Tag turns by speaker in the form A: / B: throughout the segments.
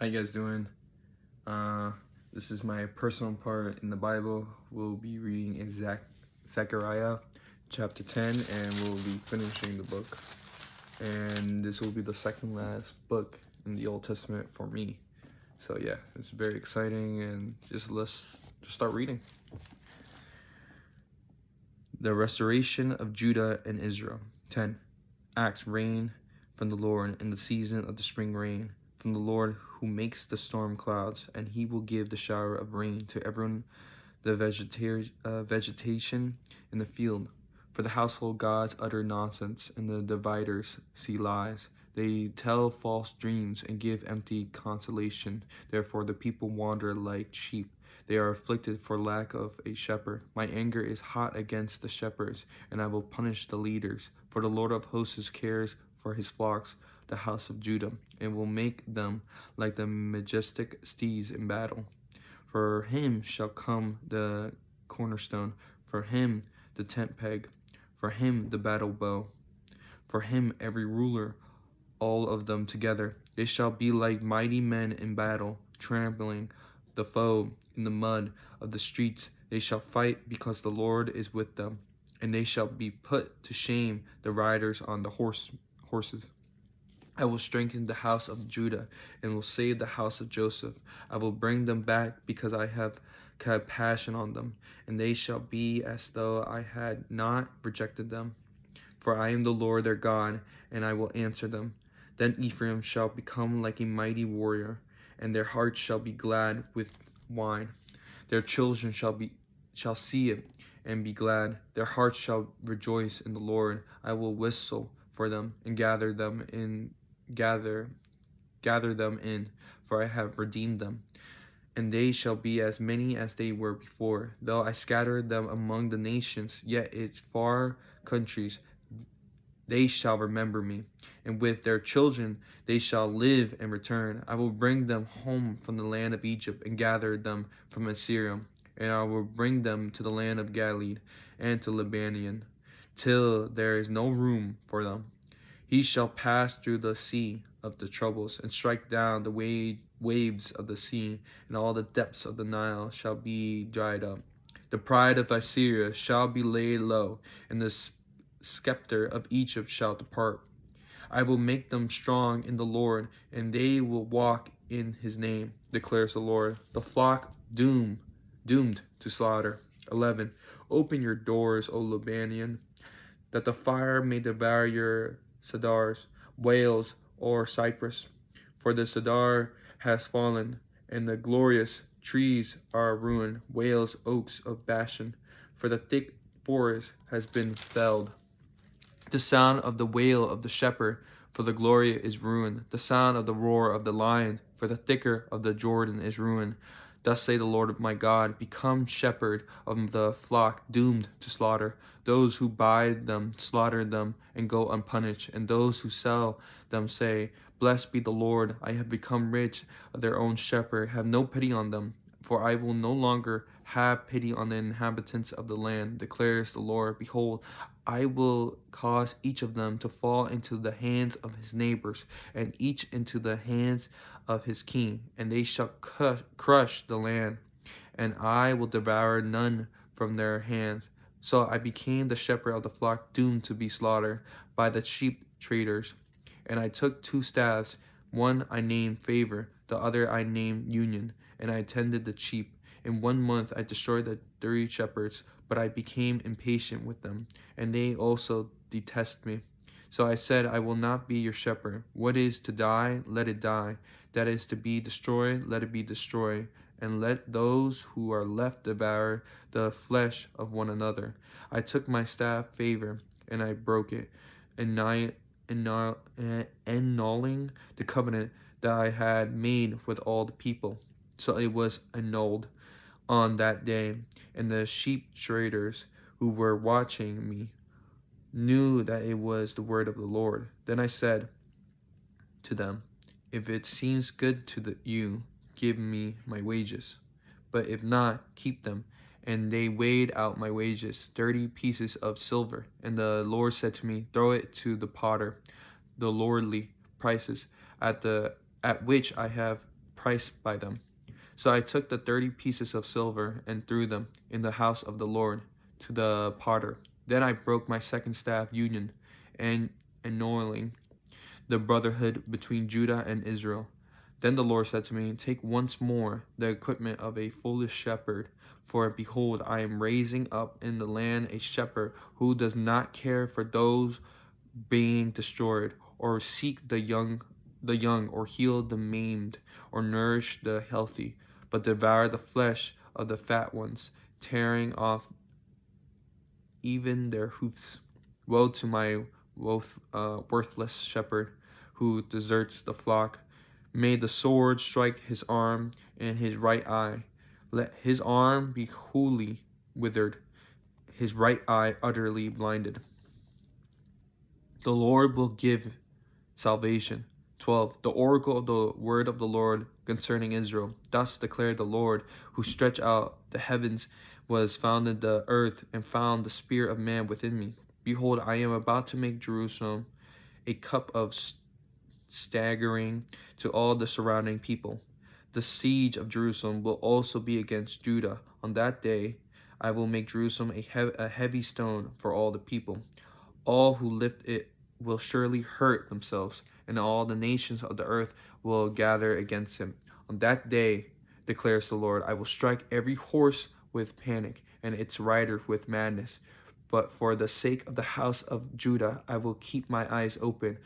A: How you guys doing? Uh, this is my personal part in the Bible. We'll be reading in Zachariah chapter 10, and we'll be finishing the book. And this will be the second last book in the Old Testament for me. So yeah, it's very exciting, and let's just start reading. The restoration of Judah and Israel. 10. Acts rain from the Lord in the season of the spring rain, from the Lord who makes the storm clouds, and he will give the shower of rain to everyone, the vegetation in the field. For the household gods utter nonsense, and the dividers see lies. They tell false dreams and give empty consolation. Therefore the people wander like sheep. They are afflicted for lack of a shepherd. My anger is hot against the shepherds, and I will punish the leaders. For the Lord of hosts cares for his flocks, the house of Judah, and will make them like the majestic steeds in battle. For him shall come the cornerstone, for him the tent peg, for him the battle bow, for him every ruler, all of them together. They shall be like mighty men in battle, trampling the foe in the mud of the streets. They shall fight because the Lord is with them, and they shall be put to shame, the riders on the horses. I will strengthen the house of Judah and will save the house of Joseph. I will bring them back because I have had passion on them, and they shall be as though I had not rejected them. For I am the Lord their God, and I will answer them. Then Ephraim shall become like a mighty warrior, and their hearts shall be glad with wine. Their children shall see it and be glad. Their hearts shall rejoice in the Lord. I will whistle for them and gather them in, for I have redeemed them. And they shall be as many as they were before. Though I scattered them among the nations, yet in far countries they shall remember me, and with their children they shall live and return. I will bring them home from the land of Egypt and gather them from Assyria, and I will bring them to the land of Galilee and to Lebanon, till there is no room for them. He shall pass through the sea of the troubles, and strike down the waves of the sea, and all the depths of the Nile shall be dried up. The pride of Assyria shall be laid low, and the scepter of Egypt shall depart. I will make them strong in the Lord, and they will walk in his name, declares the Lord. The flock doomed to slaughter. 11. Open your doors, O Lebanon, that the fire may devour your cedars, Wales, or cypress. For the cedar has fallen, and the glorious trees are ruined, Wales, oaks of Bashan, for the thick forest has been felled. The sound of the wail of the shepherd, for the glory is ruined. The sound of the roar of the lion, for the thicker of the Jordan is ruined. Thus say the Lord my God, become shepherd of the flock doomed to slaughter. Those who buy them slaughter them and go unpunished, and those who sell them say, Blessed be the Lord, I have become rich of their own shepherd. Have no pity on them, for I will no longer have pity on the inhabitants of the land, declares the Lord. Behold, I will cause each of them to fall into the hands of his neighbors, and each into the hands of his king, and they shall crush the land, and I will devour none from their hands. So I became the shepherd of the flock, doomed to be slaughtered by the sheep traders. And I took two staffs, one I named Favor, the other I named Union, and I tended the sheep. In 1 month I destroyed the 30 shepherds, but I became impatient with them, and they also detest me. So I said, I will not be your shepherd. What is to die, let it die. That is to be destroyed, let it be destroyed. And let those who are left devour the flesh of one another. I took my staff, Favor, and I broke it, annulling the covenant that I had made with all the people. So it was annulled on that day, and the sheep traders who were watching me knew that it was the word of the Lord. Then I said to them, If it seems good to you, give me my wages, but if not, keep them. And they weighed out my wages, 30 pieces of silver. And the Lord said to me, Throw it to the potter, the lordly prices at which I have price by them. So I took the 30 pieces of silver and threw them in the house of the Lord to the potter. Then I broke my second staff union and annulling the brotherhood between Judah and Israel. Then the Lord said to me, take once more the equipment of a foolish shepherd, for behold, I am raising up in the land a shepherd who does not care for those being destroyed, or seek the young, or heal the maimed, or nourish the healthy, but devour the flesh of the fat ones, tearing off even their hoofs. Woe to my worthless shepherd who deserts the flock. May the sword strike his arm and his right eye. Let his arm be wholly withered, his right eye utterly blinded. The Lord will give salvation. 12. The oracle of the word of the Lord concerning Israel. Thus declared the Lord, who stretched out the heavens, was founded the earth, and found the spirit of man within me. Behold, I am about to make Jerusalem a cup of staggering to all the surrounding people. The siege of Jerusalem will also be against Judah. On that day, I will make Jerusalem a heavy stone for all the people. All who lift it will surely hurt themselves, and all the nations of the earth will gather against him. On that day, declares the Lord, I will strike every horse with panic, and its rider with madness. But for the sake of the house of Judah, I will keep my eyes open,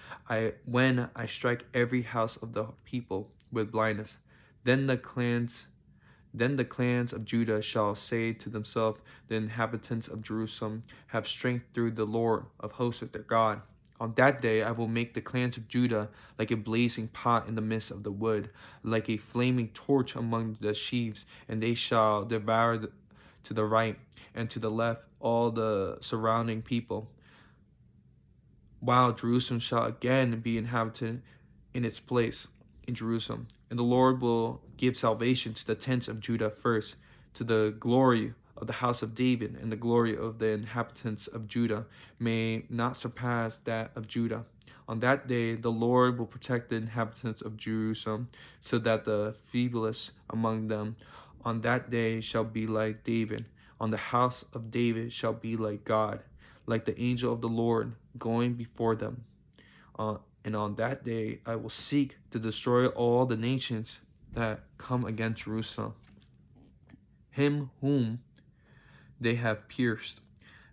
A: when I strike every house of the people with blindness. Then the clans of Judah shall say to themselves, the inhabitants of Jerusalem have strength through the Lord of hosts their God. On that day I will make the clans of Judah like a blazing pot in the midst of the wood, like a flaming torch among the sheaves, and they shall devour to the right and to the left all the surrounding people, while Jerusalem shall again be inhabited in its place in Jerusalem. And the Lord will give salvation to the tents of Judah first, to the glory of the house of David, and the glory of the inhabitants of Judah may not surpass that of Judah. On that day the Lord will protect the inhabitants of Jerusalem, so that the feeblest among them on that day shall be like David. On the house of David shall be like God, like the angel of the Lord going before them. And on that day I will seek to destroy all the nations that come against Jerusalem, him whom they have pierced.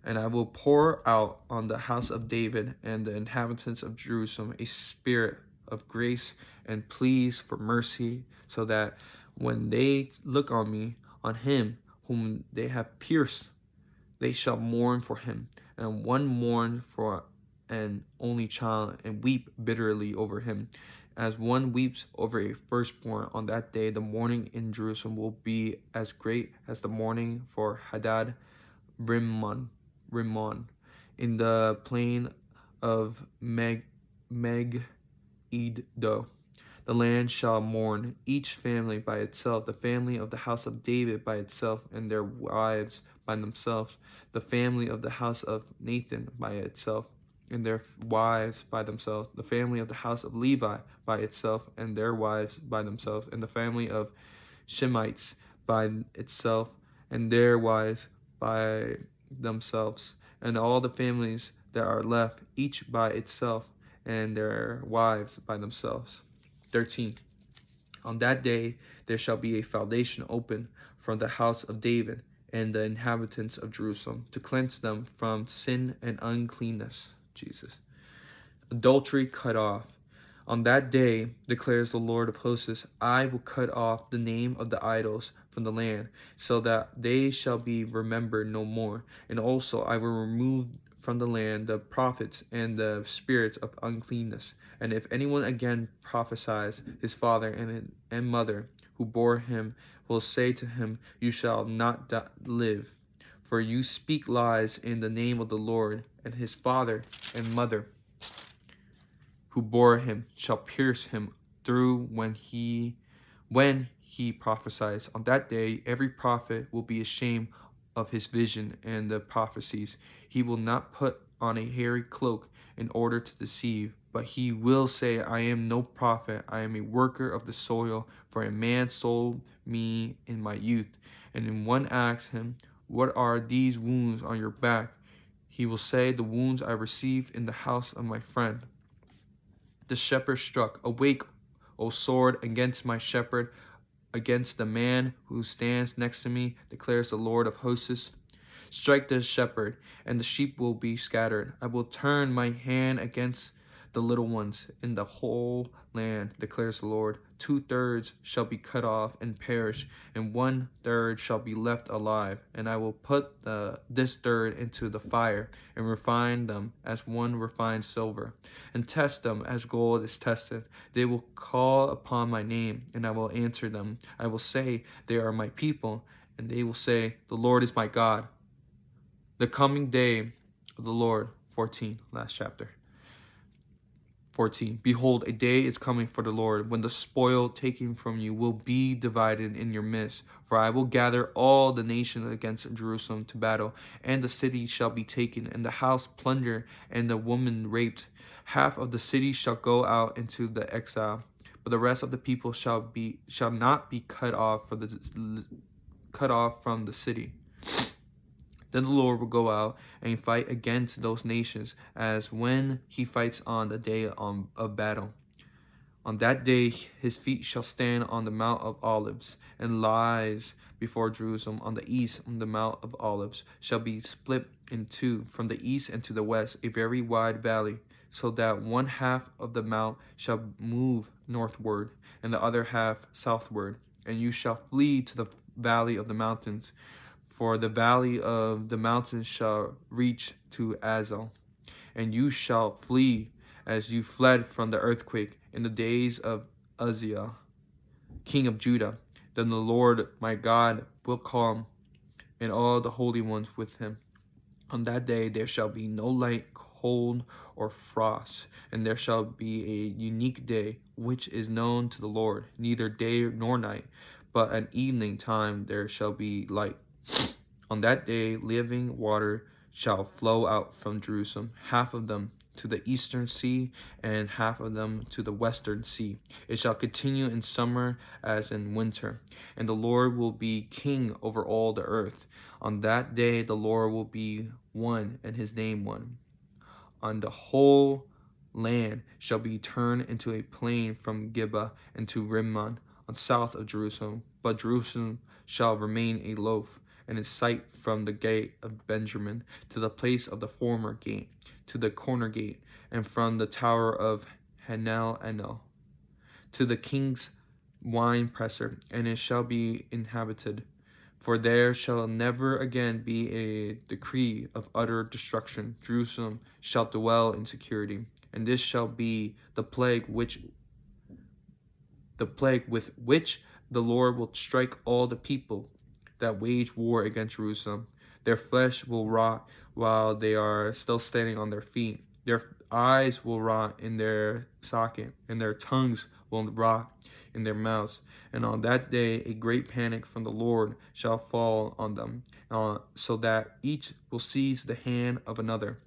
A: And I will pour out on the house of David and the inhabitants of Jerusalem a spirit of grace and pleas for mercy, so that when they look on me, on him whom they have pierced, they shall mourn for him, and one mourn for an only child, and weep bitterly over him, as one weeps over a firstborn. On that day the mourning in Jerusalem will be as great as the mourning for Hadad Rimmon in the plain of Megiddo. The land shall mourn, each family by itself, the family of the house of David by itself, and their wives by themselves, the family of the house of Nathan by itself, and their wives by themselves, the family of the house of Levi by itself, and their wives by themselves, and the family of Shemites by itself, and their wives by themselves, and all the families that are left, each by itself, and their wives by themselves. 13. On that day there shall be a foundation open from the house of David and the inhabitants of Jerusalem, to cleanse them from sin and uncleanness. Jesus. Adultery cut off. On that day, declares the Lord of hosts, I will cut off the name of the idols from the land, so that they shall be remembered no more. And also I will remove from the land the prophets and the spirits of uncleanness. And if anyone again prophesies, his father and mother who bore him will say to him, you shall not live, for you speak lies in the name of the Lord. And his father and mother who bore him shall pierce him through when he prophesies. On that day every prophet will be ashamed of his vision and the prophecies. He will not put on a hairy cloak in order to deceive, But he will say, I am no prophet, I am a worker of the soil, for a man sold me in my youth. And when one asks him, what are these wounds on your back? He will say, the wounds I received in the house of my friend. The shepherd struck, awake, O sword, against my shepherd, against the man who stands next to me, declares the Lord of hosts. Strike the shepherd, and the sheep will be scattered. I will turn my hand against the little ones in the whole land, declares the Lord. 2/3 shall be cut off and perish, and 1/3 shall be left alive. And I will put this third into the fire, and refine them as one refines silver, and test them as gold is tested. They will call upon my name, and I will answer them. I will say, they are my people, and they will say, the Lord is my God. The coming day of the Lord, 14, last chapter. 14. Behold, a day is coming for the Lord, when the spoil taken from you will be divided in your midst. For I will gather all the nations against Jerusalem to battle, and the city shall be taken, and the house plundered, and the woman raped. Half of the city shall go out into the exile, but the rest of the people shall not be cut off from the city. Then the Lord will go out and fight against those nations, as when he fights on the day of battle. On that day his feet shall stand on the Mount of Olives, and lies before Jerusalem on the east. On the Mount of Olives shall be split in two from the east and to the west, a very wide valley, so that one half of the mount shall move northward, and the other half southward. And you shall flee to the valley of the mountains, for the valley of the mountains shall reach to Azel, and you shall flee as you fled from the earthquake in the days of Uzziah, king of Judah. Then the Lord my God will come, and all the holy ones with him. On that day there shall be no light, cold, or frost, and there shall be a unique day, which is known to the Lord, neither day nor night, but at evening time there shall be light. On that day living water shall flow out from Jerusalem, half of them to the eastern sea, and half of them to the western sea. It shall continue in summer as in winter, and the Lord will be king over all the earth. On that day the Lord will be one, and his name one. On the whole land shall be turned into a plain from Gibeah into Rimmon, on south of Jerusalem. But Jerusalem shall remain a loaf, and its sight from the gate of Benjamin to the place of the former gate, to the corner gate, and from the tower of Hanel to the king's wine presser, and it shall be inhabited. For there shall never again be a decree of utter destruction. Jerusalem shall dwell in security, and this shall be the plague with which the Lord will strike all the people that wage war against Jerusalem. Their flesh will rot while they are still standing on their feet. Their eyes will rot in their socket, and their tongues will rot in their mouths. And on that day a great panic from the Lord shall fall on them, so that each will seize the hand of another,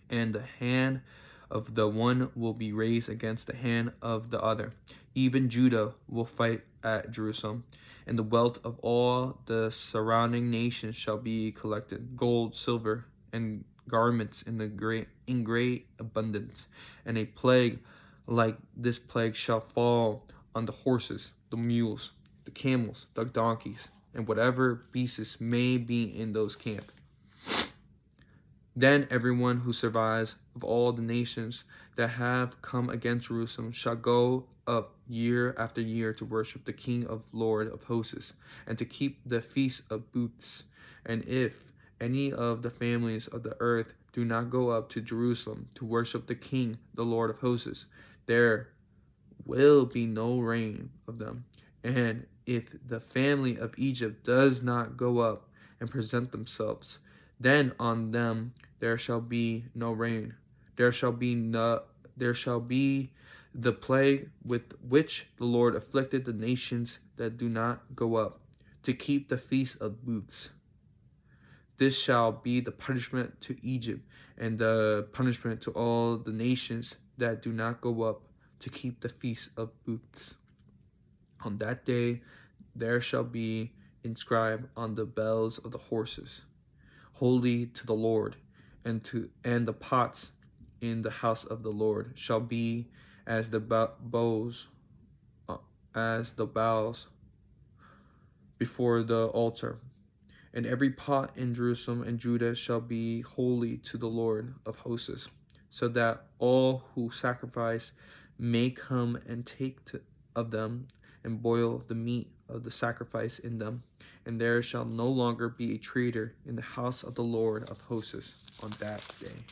A: and the hand of the one will be raised against the hand of the other. Even Judah will fight at Jerusalem, and the wealth of all the surrounding nations shall be collected, gold, silver, and garments in great abundance. And a plague like this plague shall fall on the horses, the mules, the camels, the donkeys, and whatever beasts may be in those camps. Then everyone who survives of all the nations that have come against Jerusalem shall go up year after year to worship the King of Lord of hosts, and to keep the feast of booths. And if any of the families of the earth do not go up to Jerusalem to worship the King, the Lord of hosts, there will be no rain of them. And if the family of Egypt does not go up and present themselves, then on them there shall be no rain. There shall be the plague with which the Lord afflicted the nations that do not go up to keep the feast of booths. This shall be the punishment to Egypt, and the punishment to all the nations that do not go up to keep the feast of booths. On that day there shall be inscribed on the bells of the horses, Holy to the Lord, and the pots in the house of the Lord shall be as the as the boughs before the altar. And every pot in Jerusalem and Judah shall be holy to the Lord of hosts, so that all who sacrifice may come and take of them and boil the meat of the sacrifice in them. And there shall no longer be a traitor in the house of the Lord of hosts on that day.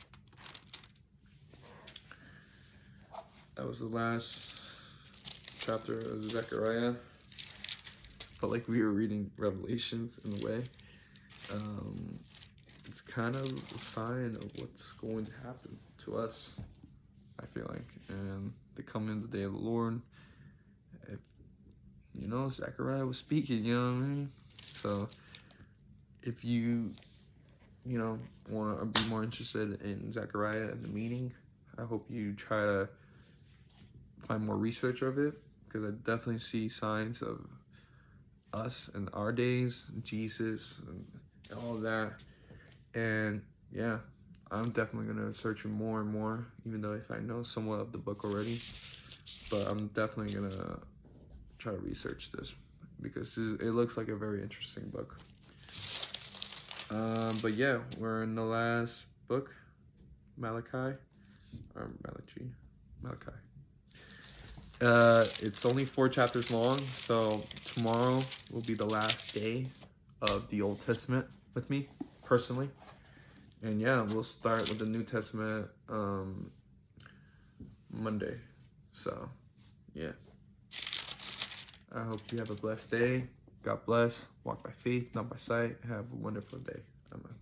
A: That was the last chapter of Zechariah. Felt like we were reading Revelations in a way. It's kind of a sign of what's going to happen to us, I feel like. And they come in the day of the Lord. If, Zechariah was speaking, you know what I mean? So if you want to be more interested in Zechariah and the meaning, I hope you try to find more research of it, because I definitely see signs of us in our days, Jesus, and all of that. And yeah, I'm definitely going to search more and more, even though if I know somewhat of the book already. But I'm definitely going to try to research this, because it looks like a very interesting book. But yeah, we're in the last book, Malachi. It's only 4 chapters long, so tomorrow will be the last day of the Old Testament with me, personally. And yeah, we'll start with the New Testament Monday. So, yeah. I hope you have a blessed day. God bless. Walk by faith, not by sight. Have a wonderful day. Amen.